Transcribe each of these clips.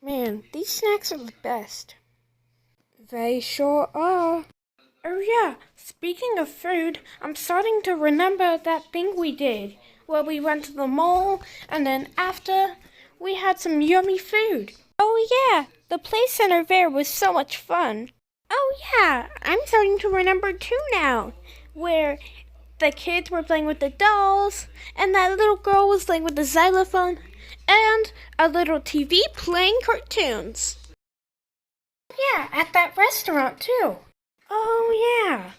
Man, these snacks are the best. They sure are. Oh yeah, speaking of food, I'm starting to remember that thing we did where we went to the mall and then after we had some yummy food. Oh yeah, the play center there was so much fun. Oh yeah, I'm starting to remember too now, where the kids were playing with the dolls and that little girl was playing with the xylophone and a little TV playing cartoons. Yeah, at that restaurant too. Oh yeah.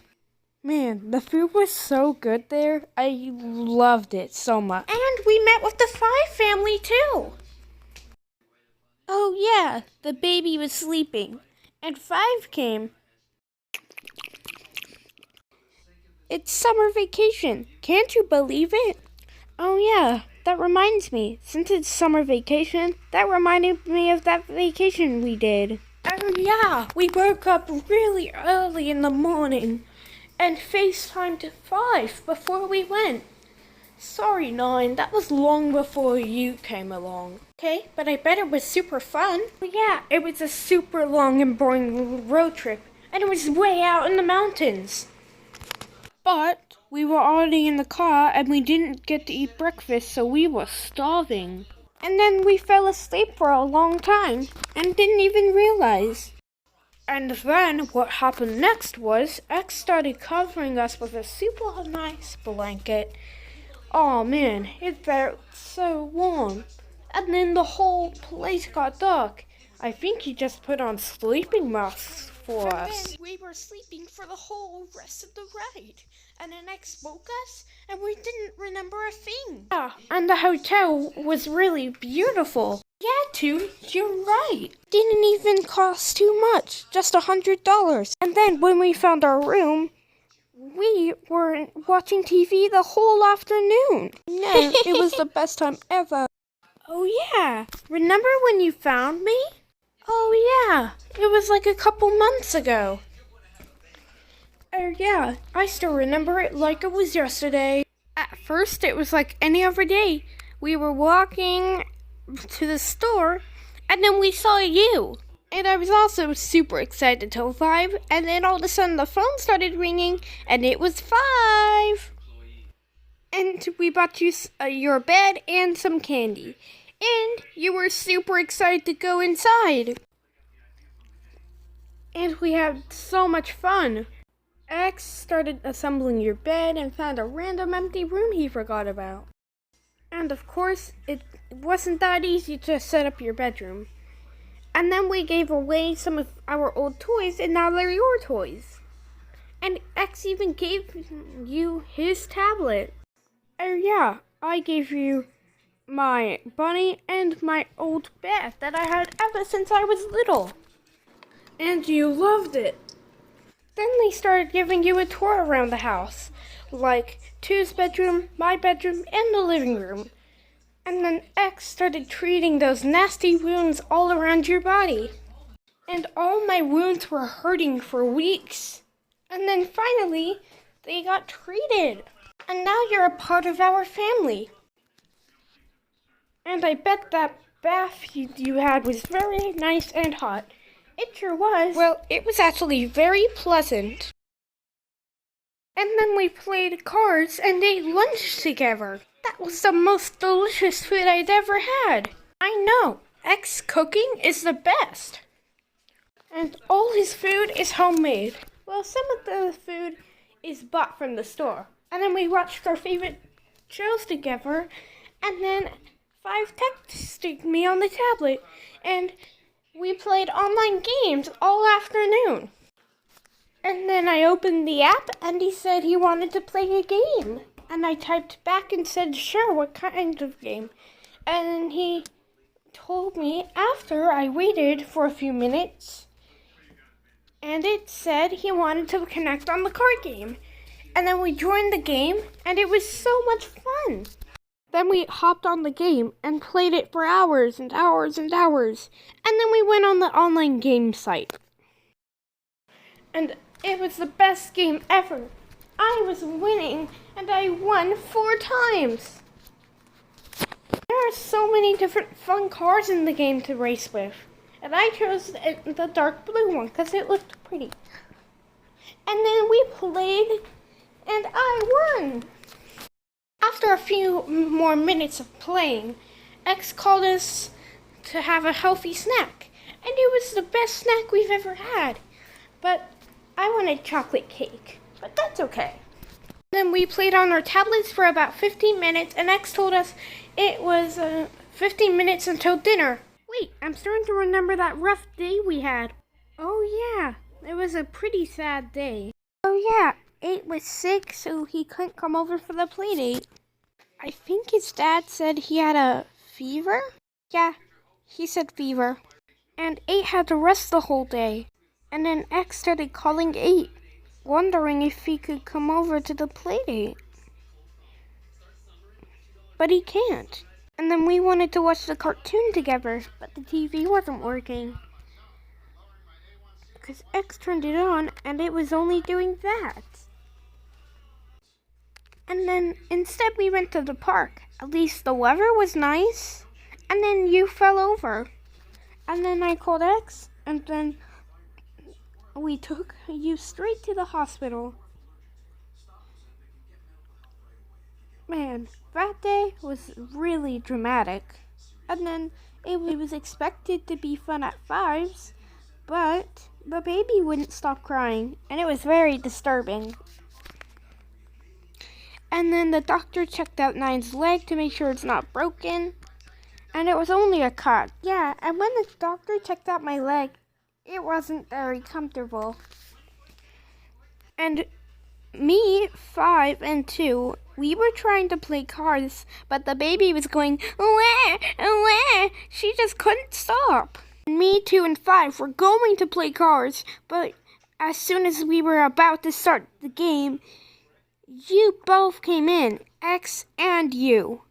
Man, the food was so good there. I loved it so much. And we met with the Five family too. Oh yeah, the baby was sleeping. And Five came. It's summer vacation. Can't you believe it? Oh yeah, that reminds me. Since it's summer vacation, that reminded me of that vacation we did. Oh yeah, we woke up really early in the morning and FaceTimed Five before we went. Sorry, Nine, that was long before you came along. Okay, but I bet it was super fun. Yeah, it was a super long and boring road trip, and it was way out in the mountains. But we were already in the car and we didn't get to eat breakfast, so we were starving. And then we fell asleep for a long time and didn't even realize. And then what happened next was X started covering us with a super nice blanket. Oh man, it felt so warm. And then the whole place got dark. I think he just put on sleeping masks for us. And then we were sleeping for the whole rest of the ride. And then X woke us and we didn't remember a thing. Yeah, and the hotel was really beautiful. Yeah, too, you're right. Didn't even cost too much, just $100. And then when we found our room, we were watching TV the whole afternoon. Man, it was the best time ever. Oh yeah, remember when you found me? Oh yeah, it was like a couple months ago. Oh yeah, I still remember it like it was yesterday. At first it was like any other day. We were walking to the store and then we saw you. And I was also super excited to tell Five, and then all of a sudden the phone started ringing and it was Five. And we bought you your bed and some candy. And you were super excited to go inside. And we had so much fun. X started assembling your bed and found a random empty room he forgot about. And of course, it wasn't that easy to set up your bedroom. And then we gave away some of our old toys and now they're your toys. And X even gave you his tablet. Oh yeah, I gave you my bunny and my old bat that I had ever since I was little. And you loved it. Then they started giving you a tour around the house, like Two's bedroom, my bedroom, and the living room. And then X started treating those nasty wounds all around your body. And all my wounds were hurting for weeks. And then finally, they got treated. And now you're a part of our family. And I bet that bath you had was very nice and hot. It sure was. Well, it was actually very pleasant. And then we played cards and ate lunch together. That was the most delicious food I'd ever had. I know, X cooking is the best. And all his food is homemade. Well, some of the food is bought from the store. And then we watched our favorite shows together. And then Five texted me on the tablet. And we played online games all afternoon. And then I opened the app and he said he wanted to play a game. And I typed back and said, sure, what kind of game? And he told me after I waited for a few minutes. And it said he wanted to connect on the card game. And then we joined the game and it was so much fun. Then we hopped on the game and played it for hours and hours and hours. And then we went on the online game site. And it was the best game ever. I was winning and I won 4 times. There are so many different fun cars in the game to race with. and I chose the dark blue one because it looked pretty. And then we played, and I won. After a few more minutes of playing, X called us to have a healthy snack, and it was the best snack we've ever had. But I wanted chocolate cake, but that's okay. Then we played on our tablets for about 15 minutes, and X told us it was 15 minutes until dinner. Wait, I'm starting to remember that rough day we had. Oh yeah, it was a pretty sad day. Oh yeah, 8 was sick, so he couldn't come over for the play date. I think his dad said he had a fever? Yeah, he said fever. And 8 had to rest the whole day. And then X started calling 8, wondering if he could come over to the play date. But he can't. And then we wanted to watch the cartoon together, but the TV wasn't working. Because X turned it on, and it was only doing that. And then instead we went to the park. At least the weather was nice. And then you fell over. And then I called X, and then we took you straight to the hospital. Man, that day was really dramatic. And then it was expected to be fun at 5s, but the baby wouldn't stop crying, and it was very disturbing. And then the doctor checked out 9's leg to make sure it's not broken, and it was only a cut. Yeah, and when the doctor checked out my leg, it wasn't very comfortable. And me, 5, and 2, we were trying to play cars, but the baby was going, wah, wah. She just couldn't stop. Me, 2, and 5 were going to play cars, but as soon as we were about to start the game, you both came in, X and you.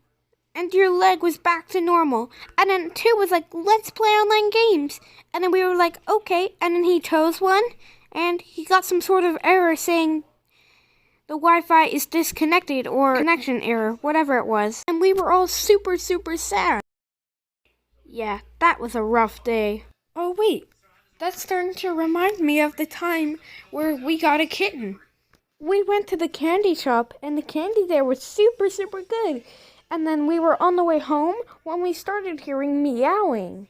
And your leg was back to normal. And then 2 was like, let's play online games. And then we were like, okay. And then he chose one, and he got some sort of error saying the Wi-Fi is disconnected or connection error, whatever it was. And we were all super, super sad. Yeah, that was a rough day. Oh wait, that's starting to remind me of the time where we got a kitten. We went to the candy shop, and the candy there was super, super good. And then we were on the way home when we started hearing meowing.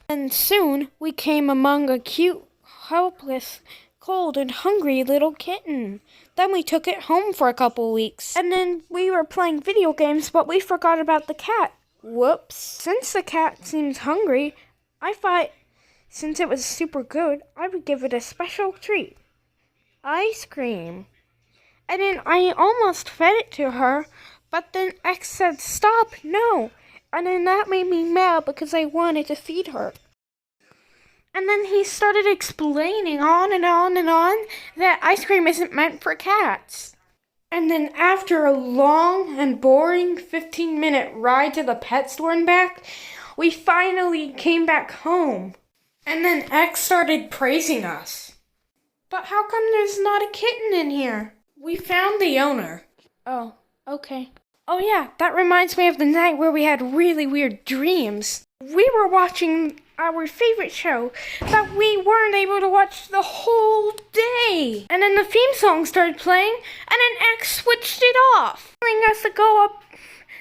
And soon we came among a cute, helpless, cold, and hungry little kitten. Then we took it home for a couple weeks. And then we were playing video games, but we forgot about the cat. Whoops. Since the cat seems hungry, I thought since it was super good, I would give it a special treat. Ice cream. And then I almost fed it to her, but then X said, stop, no. And then that made me mad because I wanted to feed her. And then he started explaining on and on and on that ice cream isn't meant for cats. And then after a long and boring 15-minute ride to the pet store and back, we finally came back home. And then X started praising us. But how come there's not a kitten in here? We found the owner. Oh, okay. Oh yeah, that reminds me of the night where we had really weird dreams. We were watching our favorite show that we weren't able to watch the whole day. And then the theme song started playing, and then X switched it off, telling us to go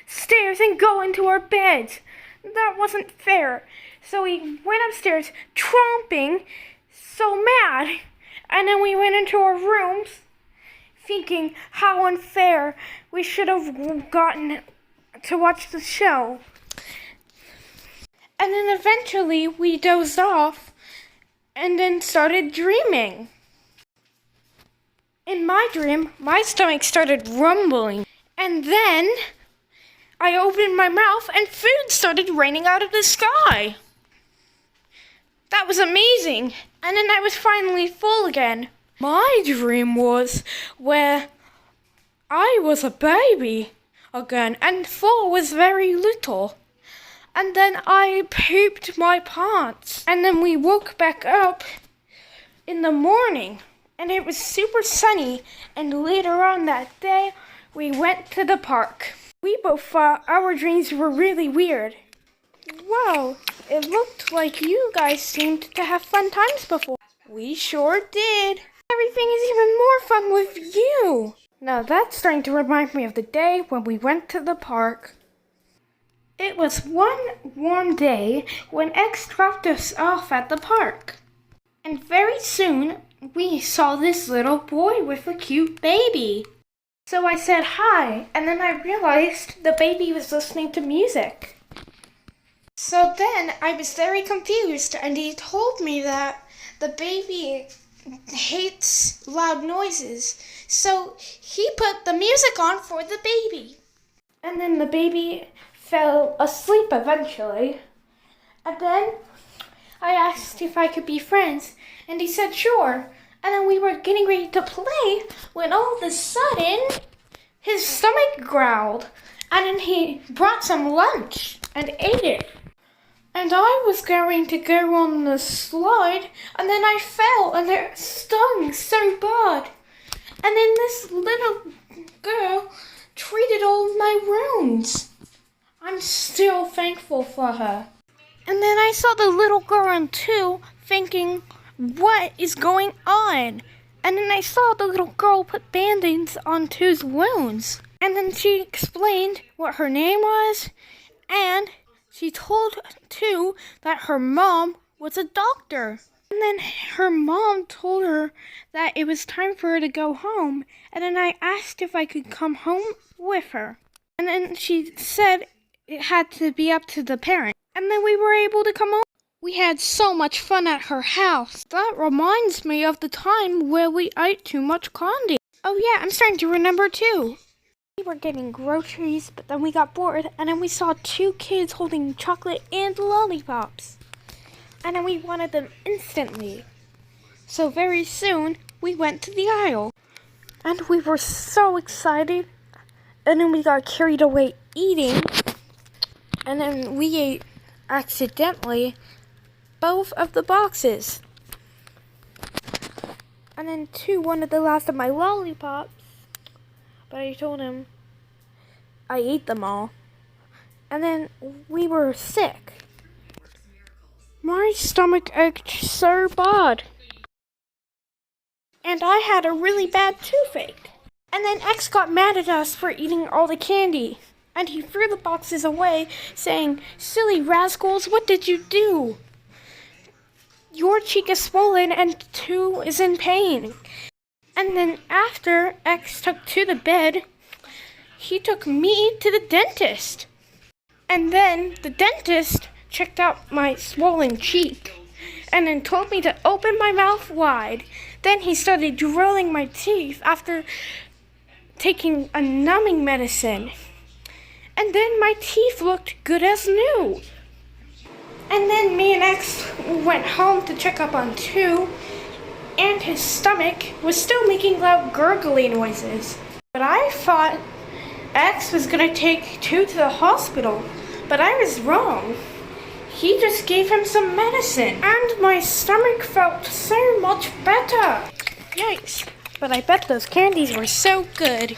upstairs and go into our beds. That wasn't fair. So we went upstairs, tromping, so mad. And then we went into our rooms, thinking how unfair we should have gotten to watch the show. And then eventually we dozed off and then started dreaming. In my dream, my stomach started rumbling. And then I opened my mouth and food started raining out of the sky. That was amazing. And then I was finally full again. My dream was where I was a baby again, and 4 was very little. And then I pooped my pants. And then we woke back up in the morning, and it was super sunny. And later on that day, we went to the park. We both thought our dreams were really weird. Wow, It looked like you guys seemed to have fun times before. We sure did. Everything is even more fun with you. Now that's starting to remind me of the day when we went to the park. It was one warm day when X dropped us off at the park. And very soon, we saw this little boy with a cute baby. So I said hi, and then I realized the baby was listening to music. So then I was very confused, and he told me that the baby hates loud noises. So he put the music on for the baby. And then the baby fell asleep eventually. And then I asked if I could be friends, and he said sure. And then we were getting ready to play when all of a sudden his stomach growled, and then he brought some lunch and ate it. And I was going to go on the slide, and then I fell, and it stung so bad. And then this little girl treated all my wounds. I'm still thankful for her. And then I saw the little girl in two thinking, what is going on? And then I saw the little girl put band-aids on Two's wounds. And then she explained what her name was, and she told Two that her mom was a doctor. And then her mom told her that it was time for her to go home. And then I asked if I could come home with her. And then she said it had to be up to the parent. And then we were able to come home. We had so much fun at her house. That reminds me of the time where we ate too much candy. Oh yeah, I'm starting to remember too. We were getting groceries, but then we got bored, and then we saw two kids holding chocolate and lollipops. And then we wanted them instantly. So very soon, we went to the aisle. And we were so excited. And then we got carried away eating. And then we ate, accidentally, both of the boxes. And then Two wanted the last of my lollipops. But I told him I ate them all. And then we were sick. My stomach ached so bad. And I had a really bad toothache. And then X got mad at us for eating all the candy. And he threw the boxes away, saying, silly rascals, what did you do? Your cheek is swollen and Two is in pain. And then after X took to the bed, he took me to the dentist. And then the dentist checked out my swollen cheek and then told me to open my mouth wide. Then he started drilling my teeth after taking a numbing medicine. And then my teeth looked good as new. And then me and X went home to check up on Two, and his stomach was still making loud gurgly noises. But I thought X was gonna take Two to the hospital, but I was wrong. He just gave him some medicine, and my stomach felt so much better. Yikes, but I bet those candies were so good.